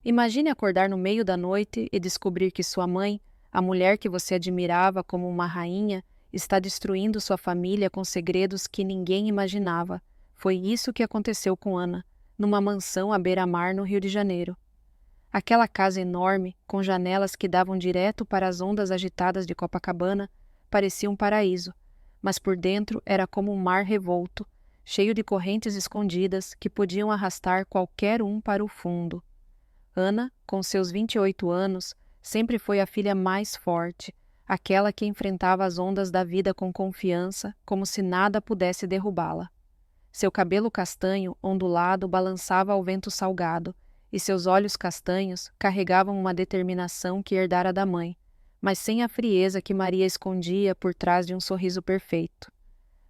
Imagine acordar no meio da noite e descobrir que sua mãe, a mulher que você admirava como uma rainha, está destruindo sua família com segredos que ninguém imaginava. Foi isso que aconteceu com Ana, numa mansão à beira-mar no Rio de Janeiro. Aquela casa enorme, com janelas que davam direto para as ondas agitadas de Copacabana, parecia um paraíso, mas por dentro era como um mar revolto, cheio de correntes escondidas que podiam arrastar qualquer um para o fundo. Ana, com seus 28 anos, sempre foi a filha mais forte, aquela que enfrentava as ondas da vida com confiança, como se nada pudesse derrubá-la. Seu cabelo castanho, ondulado, balançava ao vento salgado, e seus olhos castanhos carregavam uma determinação que herdara da mãe, mas sem a frieza que Maria escondia por trás de um sorriso perfeito.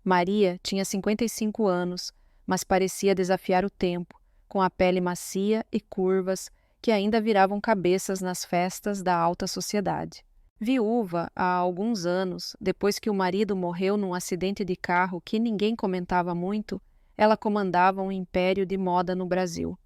Maria tinha 55 anos, mas parecia desafiar o tempo, com a pele macia e curvas que ainda viravam cabeças nas festas da alta sociedade. Viúva há alguns anos, depois que o marido morreu num acidente de carro que ninguém comentava muito, ela comandava um império de moda no Brasil.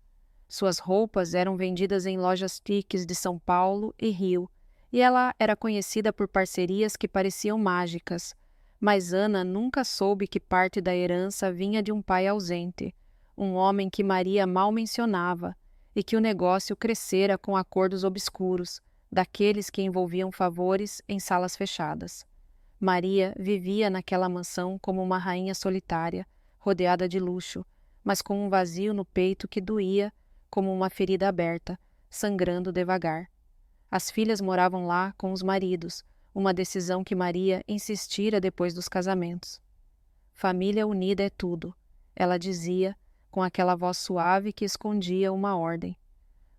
Suas roupas eram vendidas em lojas chiques de São Paulo e Rio, e ela era conhecida por parcerias que pareciam mágicas. Mas Ana nunca soube que parte da herança vinha de um pai ausente, um homem que Maria mal mencionava, e que o negócio crescera com acordos obscuros, daqueles que envolviam favores em salas fechadas. Maria vivia naquela mansão como uma rainha solitária, rodeada de luxo, mas com um vazio no peito que doía, como uma ferida aberta, sangrando devagar. As filhas moravam lá com os maridos, uma decisão que Maria insistira depois dos casamentos. Família unida é tudo, ela dizia, com aquela voz suave que escondia uma ordem.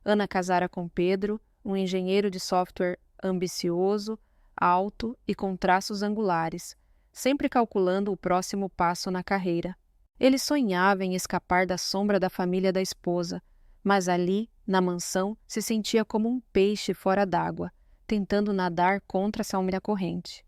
Ana casara com Pedro, um engenheiro de software ambicioso, alto e com traços angulares, sempre calculando o próximo passo na carreira. Ele sonhava em escapar da sombra da família da esposa, mas ali, na mansão, se sentia como um peixe fora d'água, tentando nadar contra essa úmida corrente.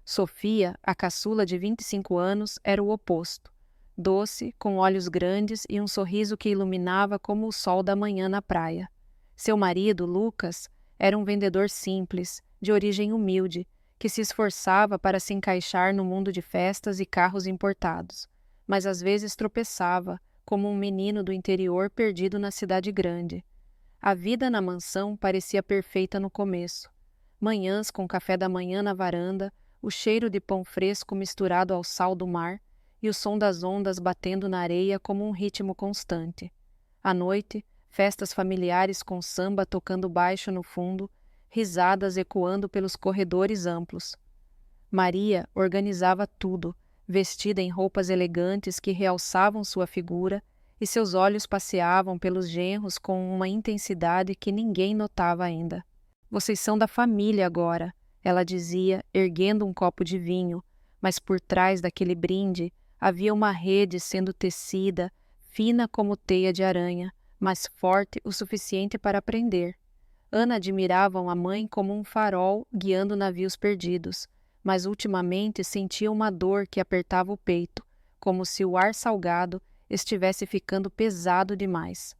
Sofia, a caçula de 25 anos, era o oposto. Doce, com olhos grandes e um sorriso que iluminava como o sol da manhã na praia. Seu marido, Lucas, era um vendedor simples, de origem humilde, que se esforçava para se encaixar no mundo de festas e carros importados, mas às vezes tropeçava, como um menino do interior perdido na cidade grande. A vida na mansão parecia perfeita no começo. Manhãs com café da manhã na varanda, o cheiro de pão fresco misturado ao sal do mar e o som das ondas batendo na areia como um ritmo constante. À noite, festas familiares com samba tocando baixo no fundo, risadas ecoando pelos corredores amplos. Maria organizava tudo, vestida em roupas elegantes que realçavam sua figura, e seus olhos passeavam pelos genros com uma intensidade que ninguém notava ainda. Vocês são da família agora, ela dizia, erguendo um copo de vinho, mas por trás daquele brinde havia uma rede sendo tecida, fina como teia de aranha, mas forte o suficiente para prender. Ana admirava a mãe como um farol guiando navios perdidos, mas ultimamente sentia uma dor que apertava o peito, como se o ar salgado estivesse ficando pesado demais.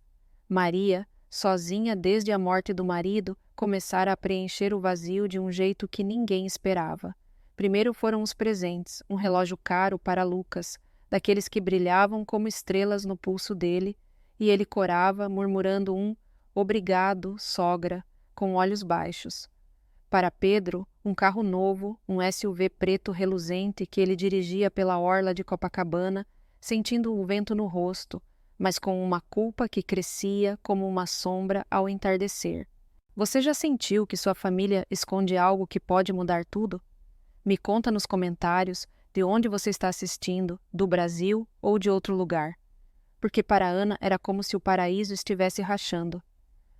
Maria, sozinha desde a morte do marido, começara a preencher o vazio de um jeito que ninguém esperava. Primeiro foram os presentes, um relógio caro para Lucas, daqueles que brilhavam como estrelas no pulso dele, e ele corava, murmurando um "Obrigado, sogra", com olhos baixos. Para Pedro, um carro novo, um SUV preto reluzente que ele dirigia pela orla de Copacabana, sentindo o vento no rosto, mas com uma culpa que crescia como uma sombra ao entardecer. Você já sentiu que sua família esconde algo que pode mudar tudo? Me conta nos comentários de onde você está assistindo, do Brasil ou de outro lugar. Porque para Ana era como se o paraíso estivesse rachando.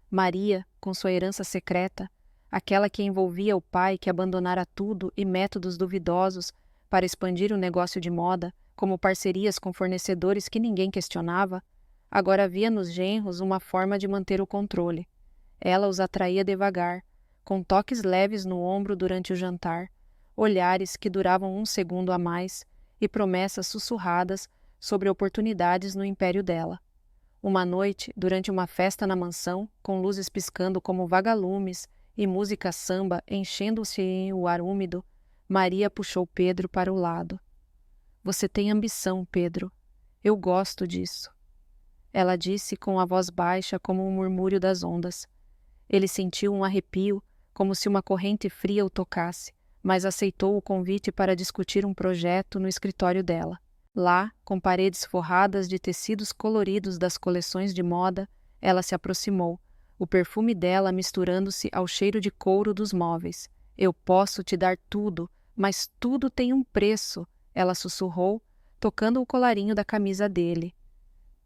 Maria, com sua herança secreta, aquela que envolvia o pai que abandonara tudo e métodos duvidosos para expandir o negócio de moda, como parcerias com fornecedores que ninguém questionava, agora via nos genros uma forma de manter o controle. Ela os atraía devagar, com toques leves no ombro durante o jantar, olhares que duravam um segundo a mais e promessas sussurradas sobre oportunidades no império dela. Uma noite, durante uma festa na mansão, com luzes piscando como vagalumes e música samba enchendo-se o ar úmido, Maria puxou Pedro para o lado. Você tem ambição, Pedro. Eu gosto disso. Ela disse com a voz baixa como um murmúrio das ondas. Ele sentiu um arrepio, como se uma corrente fria o tocasse, mas aceitou o convite para discutir um projeto no escritório dela. Lá, com paredes forradas de tecidos coloridos das coleções de moda, ela se aproximou, o perfume dela misturando-se ao cheiro de couro dos móveis. Eu posso te dar tudo, mas tudo tem um preço, ela sussurrou, tocando o colarinho da camisa dele.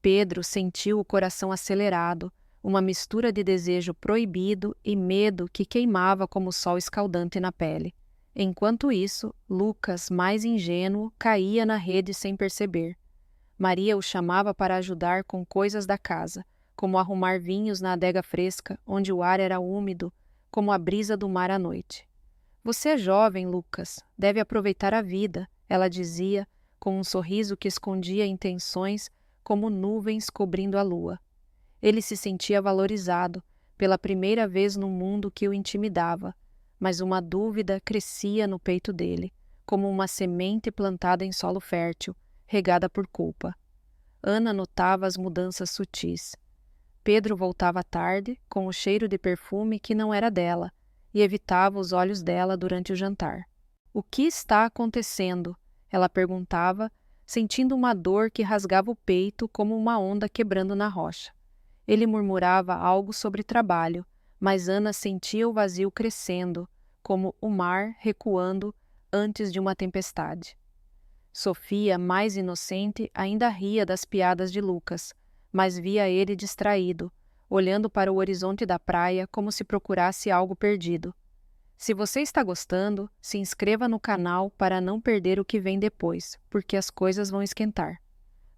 Pedro sentiu o coração acelerado, uma mistura de desejo proibido e medo que queimava como o sol escaldante na pele. Enquanto isso, Lucas, mais ingênuo, caía na rede sem perceber. Maria o chamava para ajudar com coisas da casa, como arrumar vinhos na adega fresca, onde o ar era úmido, como a brisa do mar à noite. Você é jovem, Lucas, deve aproveitar a vida, ela dizia, com um sorriso que escondia intenções como nuvens cobrindo a lua. Ele se sentia valorizado, pela primeira vez num mundo que o intimidava, mas uma dúvida crescia no peito dele, como uma semente plantada em solo fértil, regada por culpa. Ana notava as mudanças sutis. Pedro voltava tarde, com o cheiro de perfume que não era dela, e evitava os olhos dela durante o jantar. O que está acontecendo? Ela perguntava, sentindo uma dor que rasgava o peito como uma onda quebrando na rocha. Ele murmurava algo sobre trabalho, mas Ana sentia o vazio crescendo, como o mar recuando antes de uma tempestade. Sofia, mais inocente, ainda ria das piadas de Lucas, mas via ele distraído, olhando para o horizonte da praia como se procurasse algo perdido. Se você está gostando, se inscreva no canal para não perder o que vem depois, porque as coisas vão esquentar.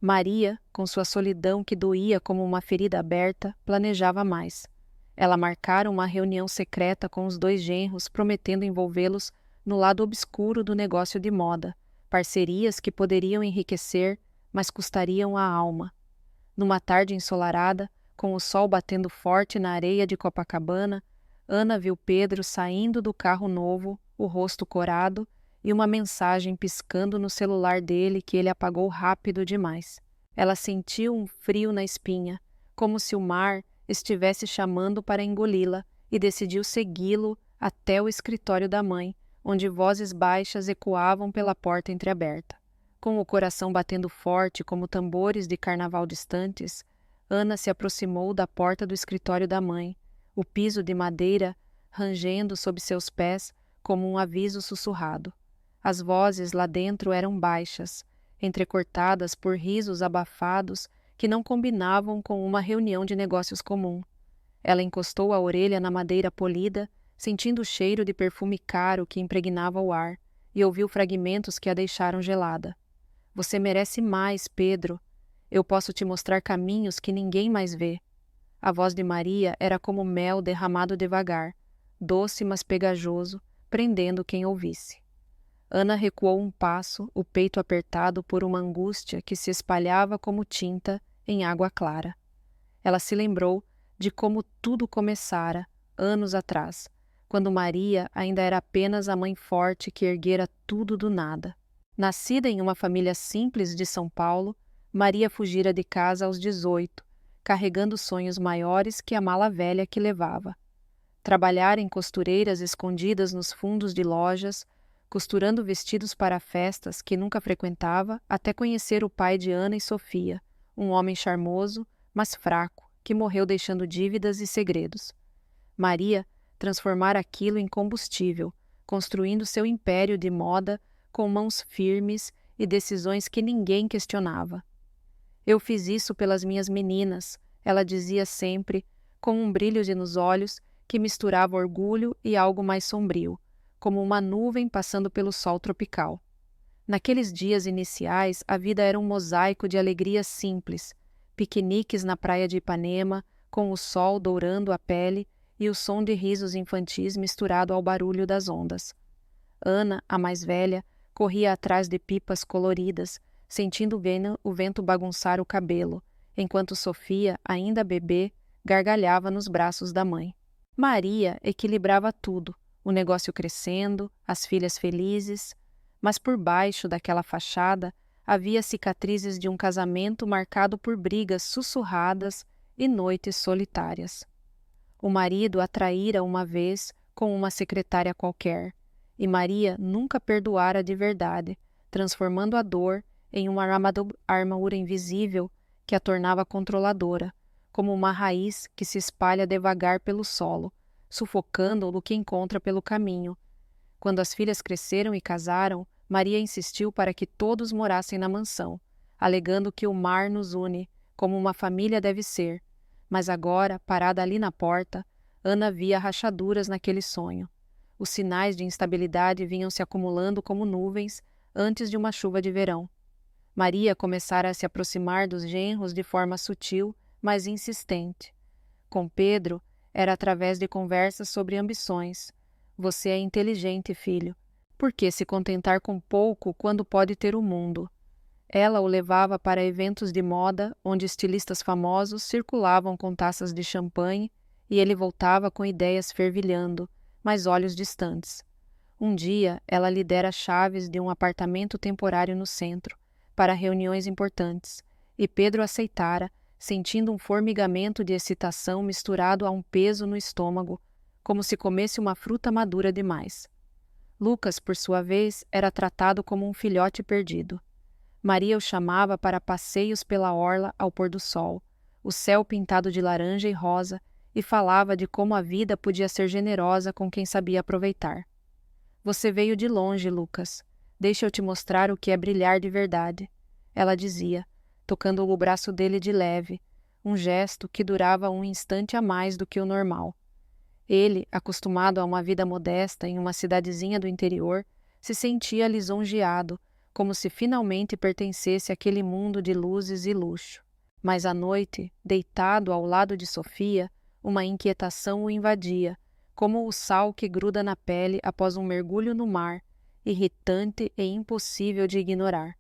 Maria, com sua solidão que doía como uma ferida aberta, planejava mais. Ela marcara uma reunião secreta com os dois genros, prometendo envolvê-los no lado obscuro do negócio de moda, parcerias que poderiam enriquecer, mas custariam a alma. Numa tarde ensolarada, com o sol batendo forte na areia de Copacabana, Ana viu Pedro saindo do carro novo, o rosto corado, e uma mensagem piscando no celular dele que ele apagou rápido demais. Ela sentiu um frio na espinha, como se o mar estivesse chamando para engoli-la, e decidiu segui-lo até o escritório da mãe, onde vozes baixas ecoavam pela porta entreaberta. Com o coração batendo forte como tambores de carnaval distantes, Ana se aproximou da porta do escritório da mãe, o piso de madeira rangendo sob seus pés como um aviso sussurrado. As vozes lá dentro eram baixas, entrecortadas por risos abafados que não combinavam com uma reunião de negócios comum. Ela encostou a orelha na madeira polida, sentindo o cheiro de perfume caro que impregnava o ar, e ouviu fragmentos que a deixaram gelada. Você merece mais, Pedro. Eu posso te mostrar caminhos que ninguém mais vê. A voz de Maria era como mel derramado devagar, doce mas pegajoso, prendendo quem ouvisse. Ana recuou um passo, o peito apertado por uma angústia que se espalhava como tinta em água clara. Ela se lembrou de como tudo começara, anos atrás, quando Maria ainda era apenas a mãe forte que erguera tudo do nada. Nascida em uma família simples de São Paulo, Maria fugira de casa aos 18, carregando sonhos maiores que a mala velha que levava. Trabalhar em costureiras escondidas nos fundos de lojas, costurando vestidos para festas que nunca frequentava, até conhecer o pai de Ana e Sofia, um homem charmoso, mas fraco, que morreu deixando dívidas e segredos. Maria transformara aquilo em combustível, construindo seu império de moda com mãos firmes e decisões que ninguém questionava. Eu fiz isso pelas minhas meninas, ela dizia sempre, com um brilho nos olhos que misturava orgulho e algo mais sombrio, como uma nuvem passando pelo sol tropical. Naqueles dias iniciais, a vida era um mosaico de alegrias simples, piqueniques na praia de Ipanema, com o sol dourando a pele e o som de risos infantis misturado ao barulho das ondas. Ana, a mais velha, corria atrás de pipas coloridas, sentindo o vento bagunçar o cabelo, enquanto Sofia, ainda bebê, gargalhava nos braços da mãe. Maria equilibrava tudo, o negócio crescendo, as filhas felizes, mas por baixo daquela fachada havia cicatrizes de um casamento marcado por brigas sussurradas e noites solitárias. O marido a traíra uma vez com uma secretária qualquer, e Maria nunca perdoara de verdade, transformando a dor em uma armadura invisível que a tornava controladora, como uma raiz que se espalha devagar pelo solo, sufocando o que encontra pelo caminho. Quando as filhas cresceram e casaram, Maria insistiu para que todos morassem na mansão, alegando que o mar nos une, como uma família deve ser. Mas agora, parada ali na porta, Ana via rachaduras naquele sonho. Os sinais de instabilidade vinham se acumulando como nuvens antes de uma chuva de verão. Maria começara a se aproximar dos genros de forma sutil, mas insistente. Com Pedro, era através de conversas sobre ambições. Você é inteligente, filho. Por que se contentar com pouco quando pode ter o mundo? Ela o levava para eventos de moda, onde estilistas famosos circulavam com taças de champanhe, e ele voltava com ideias fervilhando, mas olhos distantes. Um dia, ela lhe dera chaves de um apartamento temporário no centro, para reuniões importantes, e Pedro aceitara, sentindo um formigamento de excitação misturado a um peso no estômago, como se comesse uma fruta madura demais. Lucas, por sua vez, era tratado como um filhote perdido. Maria o chamava para passeios pela orla ao pôr do sol, o céu pintado de laranja e rosa, e falava de como a vida podia ser generosa com quem sabia aproveitar. Você veio de longe, Lucas. Deixa eu te mostrar o que é brilhar de verdade, ela dizia, tocando o braço dele de leve, um gesto que durava um instante a mais do que o normal. Ele, acostumado a uma vida modesta em uma cidadezinha do interior, se sentia lisonjeado, como se finalmente pertencesse àquele mundo de luzes e luxo. Mas à noite, deitado ao lado de Sofia, uma inquietação o invadia, como o sal que gruda na pele após um mergulho no mar, irritante e impossível de ignorar.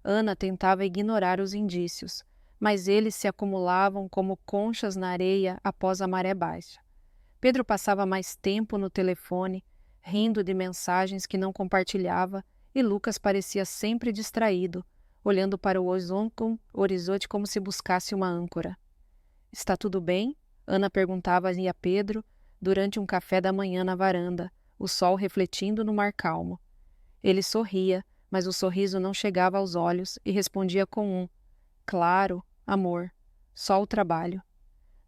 Ana tentava ignorar os indícios, mas eles se acumulavam como conchas na areia após a maré baixa. Pedro passava mais tempo no telefone, rindo de mensagens que não compartilhava, e Lucas parecia sempre distraído, olhando para o horizonte como se buscasse uma âncora. — Está tudo bem? Ana perguntava a Pedro durante um café da manhã na varanda, o sol refletindo no mar calmo. Ele sorria, mas o sorriso não chegava aos olhos e respondia com um: claro, amor, só o trabalho.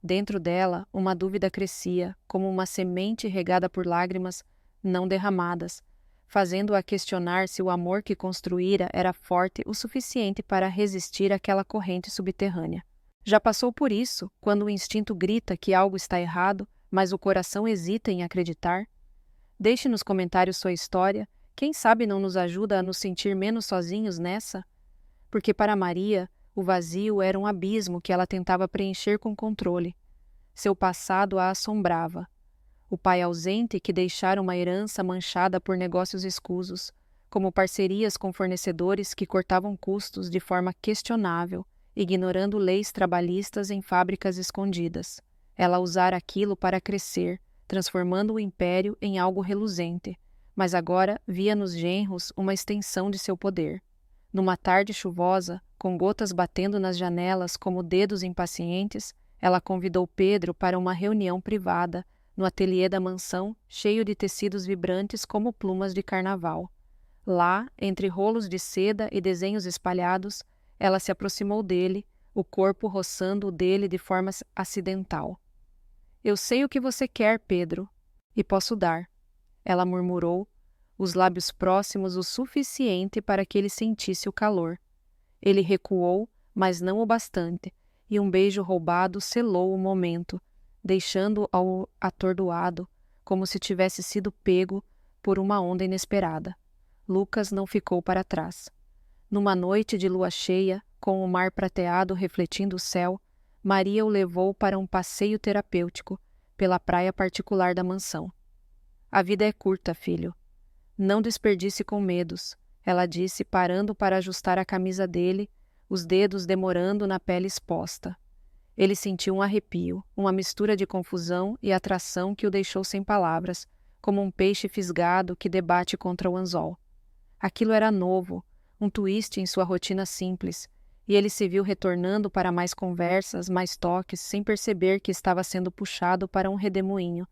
Dentro dela, uma dúvida crescia, como uma semente regada por lágrimas não derramadas, fazendo-a questionar se o amor que construíra era forte o suficiente para resistir àquela corrente subterrânea. Já passou por isso, quando o instinto grita que algo está errado, mas o coração hesita em acreditar? Deixe nos comentários sua história, quem sabe não nos ajuda a nos sentir menos sozinhos nessa? Porque para Maria, o vazio era um abismo que ela tentava preencher com controle. Seu passado a assombrava. O pai ausente que deixara uma herança manchada por negócios escusos, como parcerias com fornecedores que cortavam custos de forma questionável, ignorando leis trabalhistas em fábricas escondidas. Ela usara aquilo para crescer, transformando o império em algo reluzente, mas agora via nos genros uma extensão de seu poder. Numa tarde chuvosa, com gotas batendo nas janelas como dedos impacientes, ela convidou Pedro para uma reunião privada, no ateliê da mansão, cheio de tecidos vibrantes como plumas de carnaval. Lá, entre rolos de seda e desenhos espalhados, ela se aproximou dele, o corpo roçando o dele de forma acidental. — Eu sei o que você quer, Pedro, e posso dar, ela murmurou, os lábios próximos o suficiente para que ele sentisse o calor. Ele recuou, mas não o bastante, e um beijo roubado selou o momento, deixando-o atordoado, como se tivesse sido pego por uma onda inesperada. Lucas não ficou para trás. Numa noite de lua cheia, com o mar prateado refletindo o céu, Maria o levou para um passeio terapêutico pela praia particular da mansão. — A vida é curta, filho. Não desperdice com medos, ela disse, parando para ajustar a camisa dele, os dedos demorando na pele exposta. Ele sentiu um arrepio, uma mistura de confusão e atração que o deixou sem palavras, como um peixe fisgado que debate contra o anzol. Aquilo era novo, um twist em sua rotina simples, e ele se viu retornando para mais conversas, mais toques, sem perceber que estava sendo puxado para um redemoinho.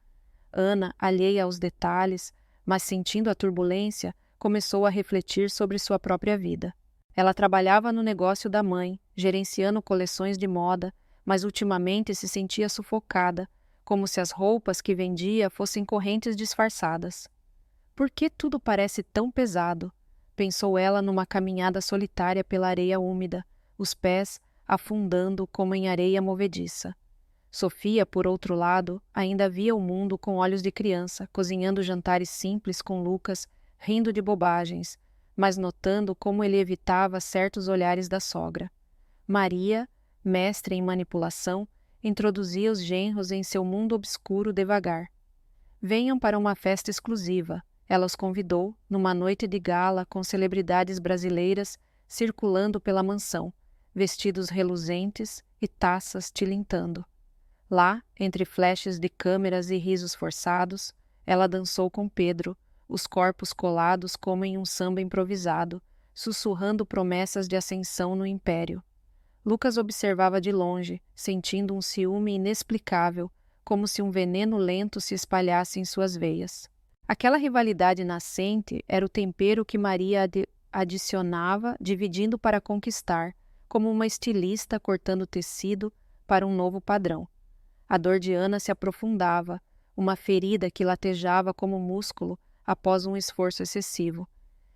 Ana, alheia aos detalhes, mas sentindo a turbulência, começou a refletir sobre sua própria vida. Ela trabalhava no negócio da mãe, gerenciando coleções de moda, mas ultimamente se sentia sufocada, como se as roupas que vendia fossem correntes disfarçadas. Por que tudo parece tão pesado? Pensou ela numa caminhada solitária pela areia úmida, os pés afundando como em areia movediça. Sofia, por outro lado, ainda via o mundo com olhos de criança, cozinhando jantares simples com Lucas, rindo de bobagens, mas notando como ele evitava certos olhares da sogra. Maria, mestre em manipulação, introduzia os genros em seu mundo obscuro devagar. Venham para uma festa exclusiva. Ela os convidou, numa noite de gala com celebridades brasileiras circulando pela mansão, vestidos reluzentes e taças tilintando. Lá, entre flashes de câmeras e risos forçados, ela dançou com Pedro, os corpos colados como em um samba improvisado, sussurrando promessas de ascensão no império. Lucas observava de longe, sentindo um ciúme inexplicável, como se um veneno lento se espalhasse em suas veias. Aquela rivalidade nascente era o tempero que Maria adicionava, dividindo para conquistar, como uma estilista cortando tecido para um novo padrão. A dor de Ana se aprofundava, uma ferida que latejava como músculo após um esforço excessivo.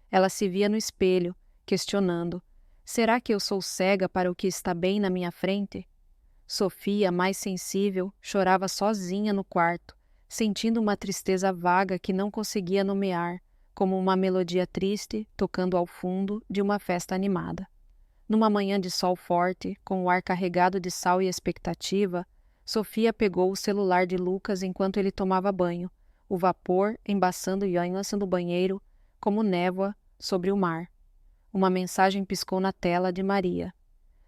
Ela se via no espelho, questionando: será que eu sou cega para o que está bem na minha frente? Sofia, mais sensível, chorava sozinha no quarto, sentindo uma tristeza vaga que não conseguia nomear, como uma melodia triste tocando ao fundo de uma festa animada. Numa manhã de sol forte, com o ar carregado de sal e expectativa, Sofia pegou o celular de Lucas enquanto ele tomava banho, o vapor embaçando Yanhaça no banheiro, como névoa sobre o mar. Uma mensagem piscou na tela de Maria.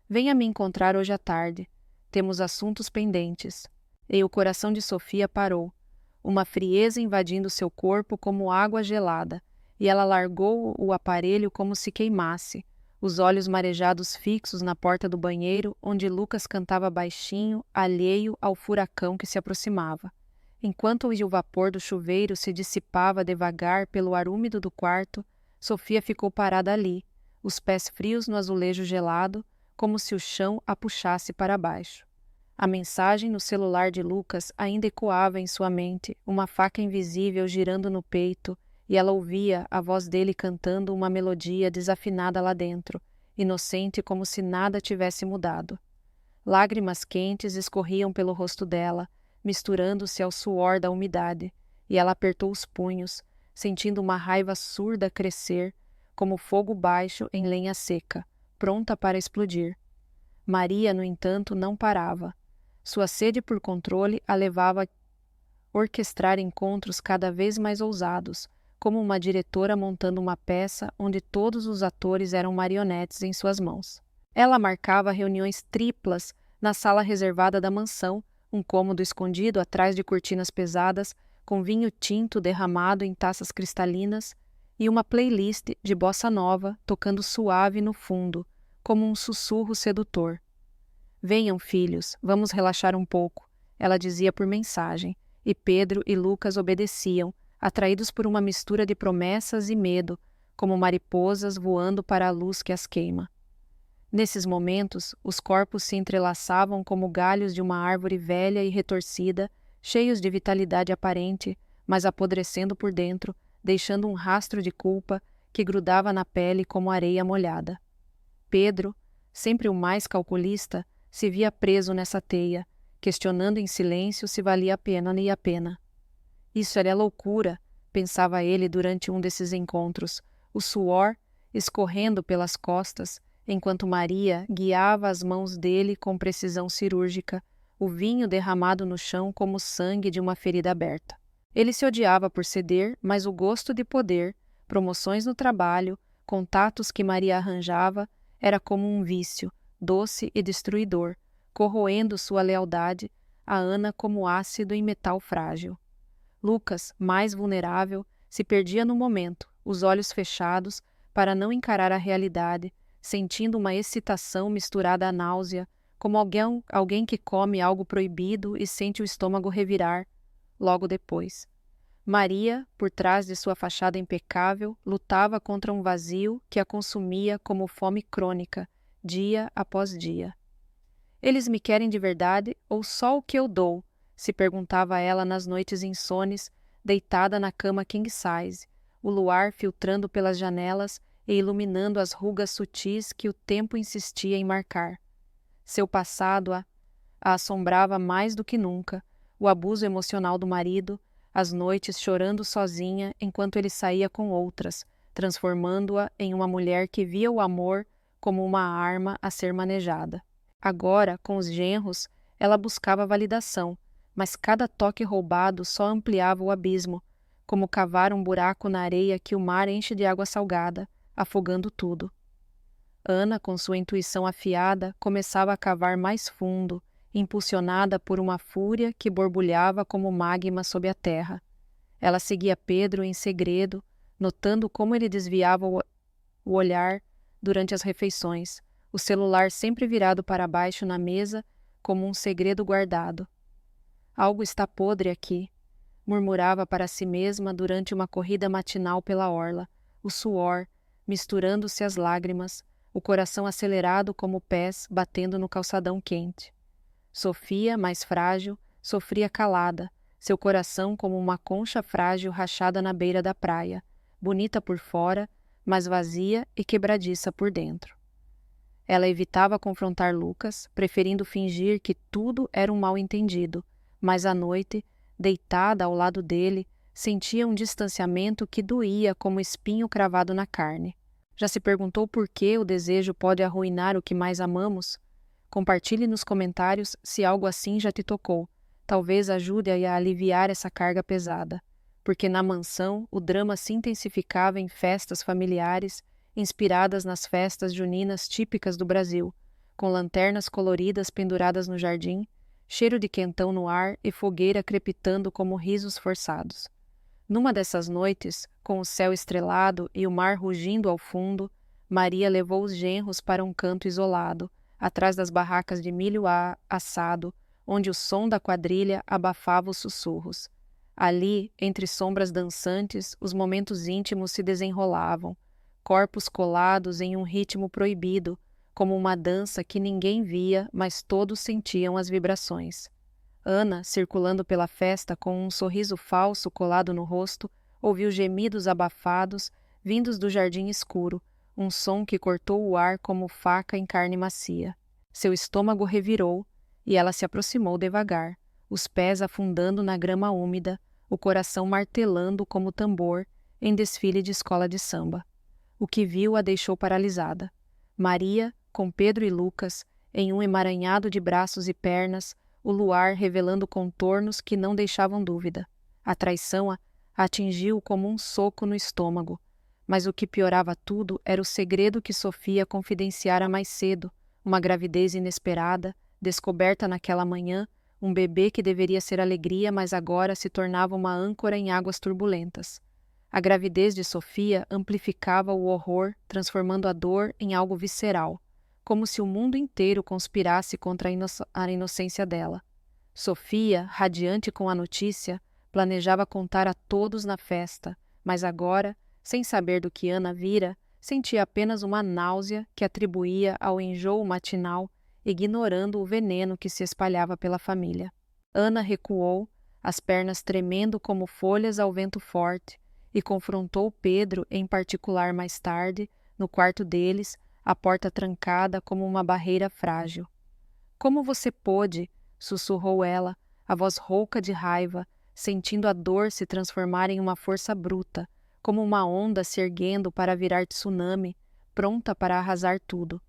Venha me encontrar hoje à tarde. Temos assuntos pendentes. E o coração de Sofia parou, uma frieza invadindo seu corpo como água gelada, e ela largou o aparelho como se queimasse, os olhos marejados fixos na porta do banheiro, onde Lucas cantava baixinho, alheio ao furacão que se aproximava. Enquanto o vapor do chuveiro se dissipava devagar pelo ar úmido do quarto, Sofia ficou parada ali, os pés frios no azulejo gelado, como se o chão a puxasse para baixo. A mensagem no celular de Lucas ainda ecoava em sua mente, uma faca invisível girando no peito, e ela ouvia a voz dele cantando uma melodia desafinada lá dentro, inocente como se nada tivesse mudado. Lágrimas quentes escorriam pelo rosto dela, misturando-se ao suor da umidade, e ela apertou os punhos, sentindo uma raiva surda crescer, como fogo baixo em lenha seca, pronta para explodir. Maria, no entanto, não parava. Sua sede por controle a levava a orquestrar encontros cada vez mais ousados, como uma diretora montando uma peça onde todos os atores eram marionetes em suas mãos. Ela marcava reuniões triplas na sala reservada da mansão, um cômodo escondido atrás de cortinas pesadas, com vinho tinto derramado em taças cristalinas e uma playlist de bossa nova tocando suave no fundo, como um sussurro sedutor. Venham, filhos, vamos relaxar um pouco, ela dizia por mensagem, e Pedro e Lucas obedeciam, atraídos por uma mistura de promessas e medo, como mariposas voando para a luz que as queima. Nesses momentos, os corpos se entrelaçavam como galhos de uma árvore velha e retorcida, cheios de vitalidade aparente, mas apodrecendo por dentro, deixando um rastro de culpa que grudava na pele como areia molhada. Pedro, sempre o mais calculista, se via preso nessa teia, questionando em silêncio se valia a pena. Isso era loucura, pensava ele durante um desses encontros, o suor escorrendo pelas costas, enquanto Maria guiava as mãos dele com precisão cirúrgica, o vinho derramado no chão como o sangue de uma ferida aberta. Ele se odiava por ceder, mas o gosto de poder, promoções no trabalho, contatos que Maria arranjava, era como um vício, doce e destruidor, corroendo sua lealdade, a Ana como ácido em metal frágil. Lucas, mais vulnerável, se perdia no momento, os olhos fechados, para não encarar a realidade, sentindo uma excitação misturada à náusea, como alguém que come algo proibido e sente o estômago revirar, logo depois. Maria, por trás de sua fachada impecável, lutava contra um vazio que a consumia como fome crônica, dia após dia. Eles me querem de verdade ou só o que eu dou? Se perguntava ela nas noites insones, deitada na cama king size, o luar filtrando pelas janelas e iluminando as rugas sutis que o tempo insistia em marcar. Seu passado a assombrava mais do que nunca, o abuso emocional do marido, as noites chorando sozinha enquanto ele saía com outras, transformando-a em uma mulher que via o amor como uma arma a ser manejada. Agora, com os genros, ela buscava validação, mas cada toque roubado só ampliava o abismo, como cavar um buraco na areia que o mar enche de água salgada, afogando tudo. Ana, com sua intuição afiada, começava a cavar mais fundo, impulsionada por uma fúria que borbulhava como magma sob a terra. Ela seguia Pedro em segredo, notando como ele desviava o olhar durante as refeições, o celular sempre virado para baixo na mesa, como um segredo guardado. Algo está podre aqui, murmurava para si mesma durante uma corrida matinal pela orla, o suor, misturando-se às lágrimas, o coração acelerado como pés batendo no calçadão quente. Sofia, mais frágil, sofria calada, seu coração como uma concha frágil rachada na beira da praia, bonita por fora, mas vazia e quebradiça por dentro. Ela evitava confrontar Lucas, preferindo fingir que tudo era um mal-entendido, mas à noite, deitada ao lado dele, sentia um distanciamento que doía como espinho cravado na carne. Já se perguntou por que o desejo pode arruinar o que mais amamos? Compartilhe nos comentários se algo assim já te tocou. Talvez ajude a aliviar essa carga pesada. Porque na mansão o drama se intensificava em festas familiares, inspiradas nas festas juninas típicas do Brasil, com lanternas coloridas penduradas no jardim, cheiro de quentão no ar e fogueira crepitando como risos forçados. Numa dessas noites, com o céu estrelado e o mar rugindo ao fundo, Maria levou os genros para um canto isolado, atrás das barracas de milho assado, onde o som da quadrilha abafava os sussurros. Ali, entre sombras dançantes, os momentos íntimos se desenrolavam, corpos colados em um ritmo proibido, como uma dança que ninguém via, mas todos sentiam as vibrações. Ana, circulando pela festa com um sorriso falso colado no rosto, ouviu gemidos abafados, vindos do jardim escuro, um som que cortou o ar como faca em carne macia. Seu estômago revirou, e ela se aproximou devagar, os pés afundando na grama úmida, o coração martelando como tambor em desfile de escola de samba. O que viu a deixou paralisada. Maria, com Pedro e Lucas, em um emaranhado de braços e pernas, o luar revelando contornos que não deixavam dúvida. A traição a atingiu como um soco no estômago, mas o que piorava tudo era o segredo que Sofia confidenciara mais cedo, uma gravidez inesperada, descoberta naquela manhã, um bebê que deveria ser alegria, mas agora se tornava uma âncora em águas turbulentas. A gravidez de Sofia amplificava o horror, transformando a dor em algo visceral, como se o mundo inteiro conspirasse contra a inocência dela. Sofia, radiante com a notícia, planejava contar a todos na festa, mas agora, sem saber do que Ana vira, sentia apenas uma náusea que atribuía ao enjoo matinal, ignorando o veneno que se espalhava pela família. Ana recuou, as pernas tremendo como folhas ao vento forte, e confrontou Pedro em particular mais tarde, no quarto deles, a porta trancada como uma barreira frágil. "Como você pôde?", sussurrou ela, a voz rouca de raiva, sentindo a dor se transformar em uma força bruta, como uma onda se erguendo para virar tsunami, pronta para arrasar tudo.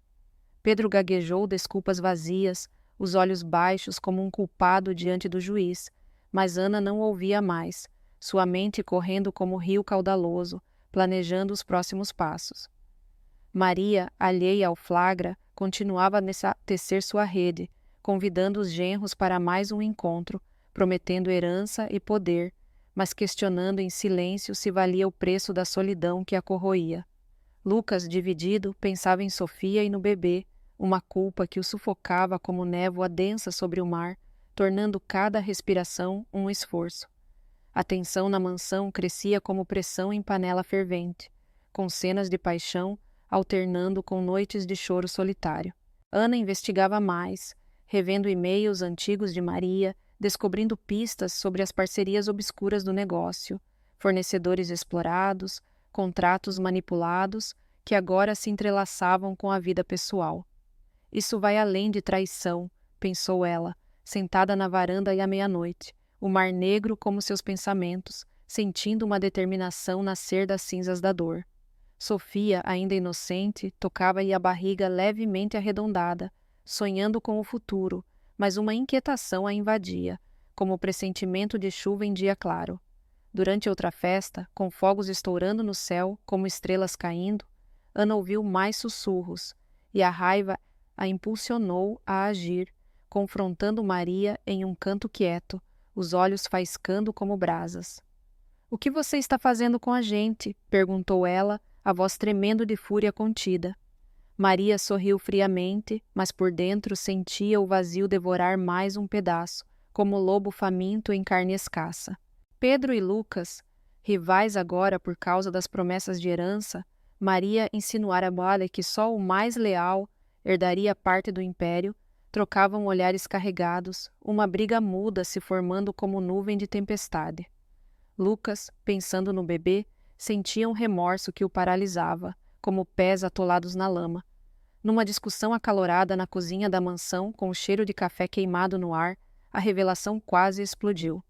Pedro gaguejou desculpas vazias, os olhos baixos como um culpado diante do juiz, mas Ana não ouvia mais, sua mente correndo como rio caudaloso, planejando os próximos passos. Maria, alheia ao flagra, continuava a tecer sua rede, convidando os genros para mais um encontro, prometendo herança e poder, mas questionando em silêncio se valia o preço da solidão que a corroía. Lucas, dividido, pensava em Sofia e no bebê, uma culpa que o sufocava como névoa densa sobre o mar, tornando cada respiração um esforço. A tensão na mansão crescia como pressão em panela fervente, com cenas de paixão alternando com noites de choro solitário. Ana investigava mais, revendo e-mails antigos de Maria, descobrindo pistas sobre as parcerias obscuras do negócio, fornecedores explorados, contratos manipulados que agora se entrelaçavam com a vida pessoal. Isso vai além de traição, pensou ela, sentada na varanda à meia-noite, o mar negro como seus pensamentos, sentindo uma determinação nascer das cinzas da dor. Sofia, ainda inocente, tocava-lhe a barriga levemente arredondada, sonhando com o futuro, mas uma inquietação a invadia, como o pressentimento de chuva em dia claro. Durante outra festa, com fogos estourando no céu, como estrelas caindo, Ana ouviu mais sussurros, e a raiva a impulsionou a agir, confrontando Maria em um canto quieto, os olhos faiscando como brasas. — O que você está fazendo com a gente? Perguntou ela, a voz tremendo de fúria contida. Maria sorriu friamente, mas por dentro sentia o vazio devorar mais um pedaço, como lobo faminto em carne escassa. Pedro e Lucas, rivais agora por causa das promessas de herança, Maria insinuara a Vale que só o mais leal herdaria parte do império, trocavam olhares carregados, uma briga muda se formando como nuvem de tempestade. Lucas, pensando no bebê, sentia um remorso que o paralisava, como pés atolados na lama. Numa discussão acalorada na cozinha da mansão, com o cheiro de café queimado no ar, a revelação quase explodiu.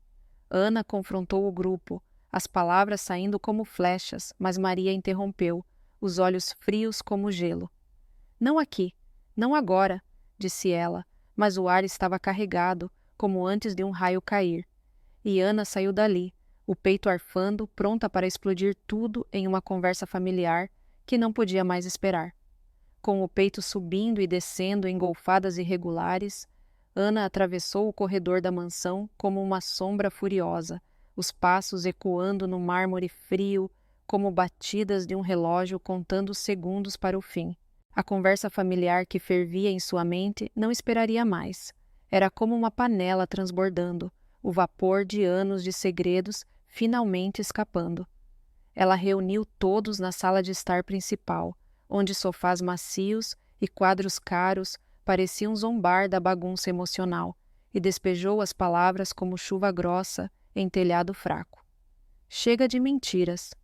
Ana confrontou o grupo, as palavras saindo como flechas, mas Maria interrompeu, os olhos frios como gelo. — Não aqui, não agora, disse ela, mas o ar estava carregado, como antes de um raio cair. E Ana saiu dali, o peito arfando, pronta para explodir tudo em uma conversa familiar que não podia mais esperar. Com o peito subindo e descendo em golfadas irregulares, Ana atravessou o corredor da mansão como uma sombra furiosa, os passos ecoando no mármore frio, como batidas de um relógio contando os segundos para o fim. A conversa familiar que fervia em sua mente não esperaria mais. Era como uma panela transbordando, o vapor de anos de segredos finalmente escapando. Ela reuniu todos na sala de estar principal, onde sofás macios e quadros caros pareciam zombar da bagunça emocional, e despejou as palavras como chuva grossa em telhado fraco. — Chega de mentiras.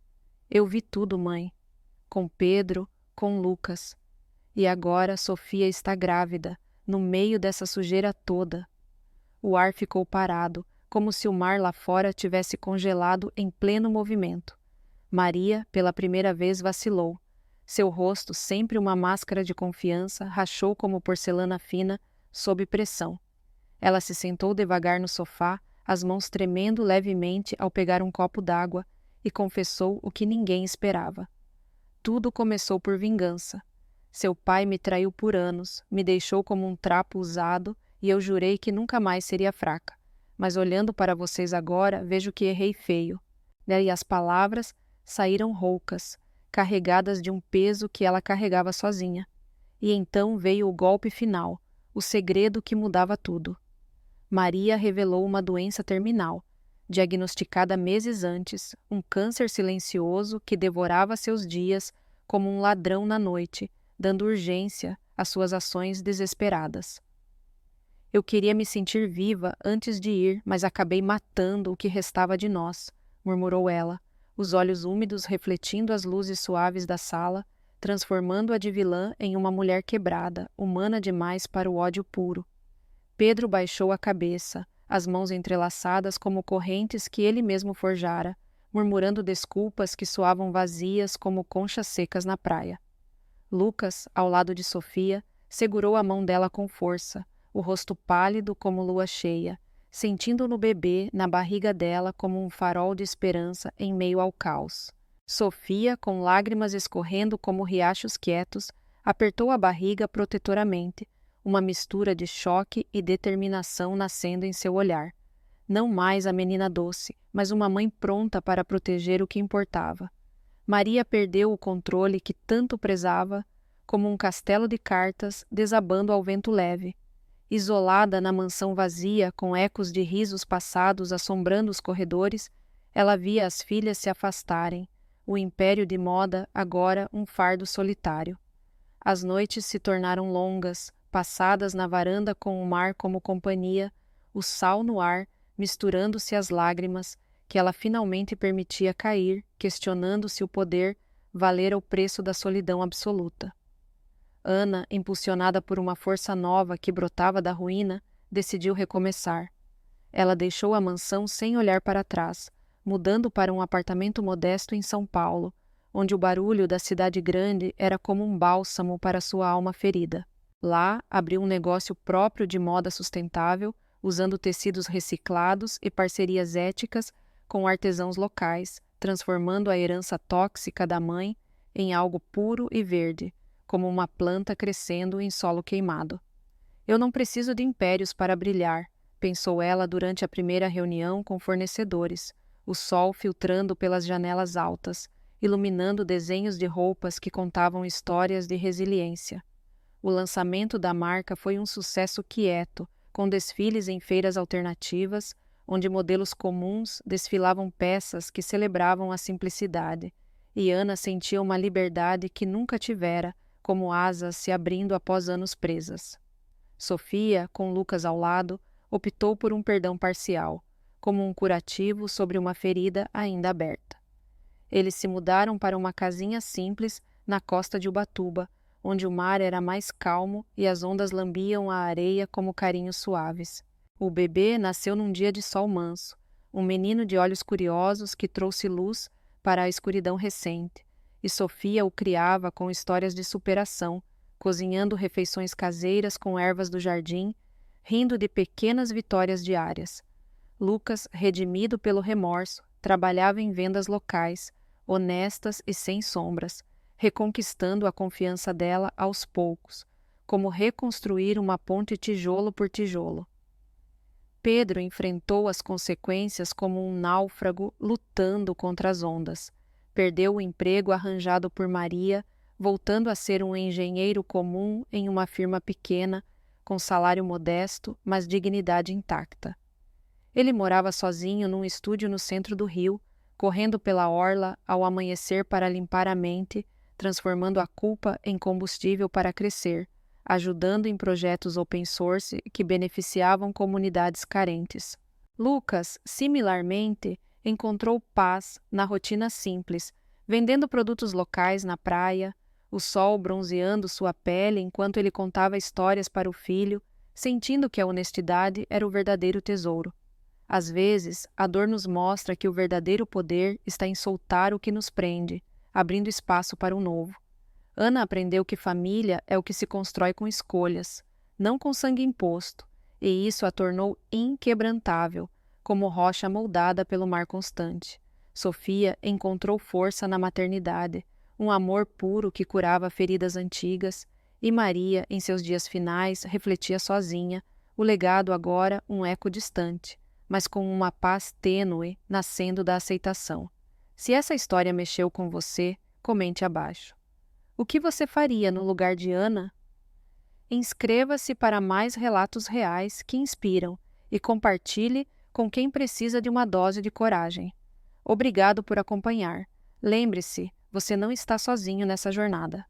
Eu vi tudo, mãe. Com Pedro, com Lucas. E agora Sofia está grávida, no meio dessa sujeira toda. O ar ficou parado, como se o mar lá fora tivesse congelado em pleno movimento. Maria, pela primeira vez, vacilou. Seu rosto, sempre uma máscara de confiança, rachou como porcelana fina, sob pressão. Ela se sentou devagar no sofá, as mãos tremendo levemente ao pegar um copo d'água, e confessou o que ninguém esperava. Tudo começou por vingança. Seu pai me traiu por anos, me deixou como um trapo usado, e eu jurei que nunca mais seria fraca. Mas olhando para vocês agora, vejo que errei feio. E as palavras saíram roucas, carregadas de um peso que ela carregava sozinha. E então veio o golpe final, o segredo que mudava tudo. Maria revelou uma doença terminal, diagnosticada meses antes, um câncer silencioso que devorava seus dias como um ladrão na noite, dando urgência às suas ações desesperadas. Eu queria me sentir viva antes de ir, mas acabei matando o que restava de nós, murmurou ela, os olhos úmidos refletindo as luzes suaves da sala, transformando-a de vilã em uma mulher quebrada, humana demais para o ódio puro. Pedro baixou a cabeça, as mãos entrelaçadas como correntes que ele mesmo forjara, murmurando desculpas que soavam vazias como conchas secas na praia. Lucas, ao lado de Sofia, segurou a mão dela com força, o rosto pálido como lua cheia, sentindo no bebê, na barriga dela, como um farol de esperança em meio ao caos. Sofia, com lágrimas escorrendo como riachos quietos, apertou a barriga protetoramente, uma mistura de choque e determinação nascendo em seu olhar. Não mais a menina doce, mas uma mãe pronta para proteger o que importava. Maria perdeu o controle que tanto prezava, como um castelo de cartas desabando ao vento leve. Isolada na mansão vazia, com ecos de risos passados assombrando os corredores, ela via as filhas se afastarem, o império de moda agora um fardo solitário. As noites se tornaram longas, passadas na varanda com o mar como companhia, o sal no ar, misturando-se às lágrimas, que ela finalmente permitia cair, questionando se o poder valera o preço da solidão absoluta. Ana, impulsionada por uma força nova que brotava da ruína, decidiu recomeçar. Ela deixou a mansão sem olhar para trás, mudando para um apartamento modesto em São Paulo, onde o barulho da cidade grande era como um bálsamo para sua alma ferida. Lá, abriu um negócio próprio de moda sustentável, usando tecidos reciclados e parcerias éticas com artesãos locais, transformando a herança tóxica da mãe em algo puro e verde, como uma planta crescendo em solo queimado. Eu não preciso de impérios para brilhar, pensou ela durante a primeira reunião com fornecedores, o sol filtrando pelas janelas altas, iluminando desenhos de roupas que contavam histórias de resiliência. O lançamento da marca foi um sucesso quieto, com desfiles em feiras alternativas, onde modelos comuns desfilavam peças que celebravam a simplicidade, e Ana sentia uma liberdade que nunca tivera, como asas se abrindo após anos presas. Sofia, com Lucas ao lado, optou por um perdão parcial, como um curativo sobre uma ferida ainda aberta. Eles se mudaram para uma casinha simples na costa de Ubatuba, onde o mar era mais calmo e as ondas lambiam a areia como carinhos suaves. O bebê nasceu num dia de sol manso, um menino de olhos curiosos que trouxe luz para a escuridão recente, e Sofia o criava com histórias de superação, cozinhando refeições caseiras com ervas do jardim, rindo de pequenas vitórias diárias. Lucas, redimido pelo remorso, trabalhava em vendas locais, honestas e sem sombras, reconquistando a confiança dela aos poucos, como reconstruir uma ponte tijolo por tijolo. Pedro enfrentou as consequências como um náufrago lutando contra as ondas. Perdeu o emprego arranjado por Maria, voltando a ser um engenheiro comum em uma firma pequena, com salário modesto, mas dignidade intacta. Ele morava sozinho num estúdio no centro do Rio, correndo pela orla ao amanhecer para limpar a mente, transformando a culpa em combustível para crescer, ajudando em projetos open source que beneficiavam comunidades carentes. Lucas, similarmente, encontrou paz na rotina simples, vendendo produtos locais na praia, o sol bronzeando sua pele enquanto ele contava histórias para o filho, sentindo que a honestidade era o verdadeiro tesouro. Às vezes, a dor nos mostra que o verdadeiro poder está em soltar o que nos prende, abrindo espaço para o novo. Ana aprendeu que família é o que se constrói com escolhas, não com sangue imposto, e isso a tornou inquebrantável, como rocha moldada pelo mar constante. Sofia encontrou força na maternidade, um amor puro que curava feridas antigas, e Maria, em seus dias finais, refletia sozinha, o legado agora um eco distante, mas com uma paz tênue nascendo da aceitação. Se essa história mexeu com você, comente abaixo. O que você faria no lugar de Ana? Inscreva-se para mais relatos reais que inspiram e compartilhe com quem precisa de uma dose de coragem. Obrigado por acompanhar. Lembre-se, você não está sozinho nessa jornada.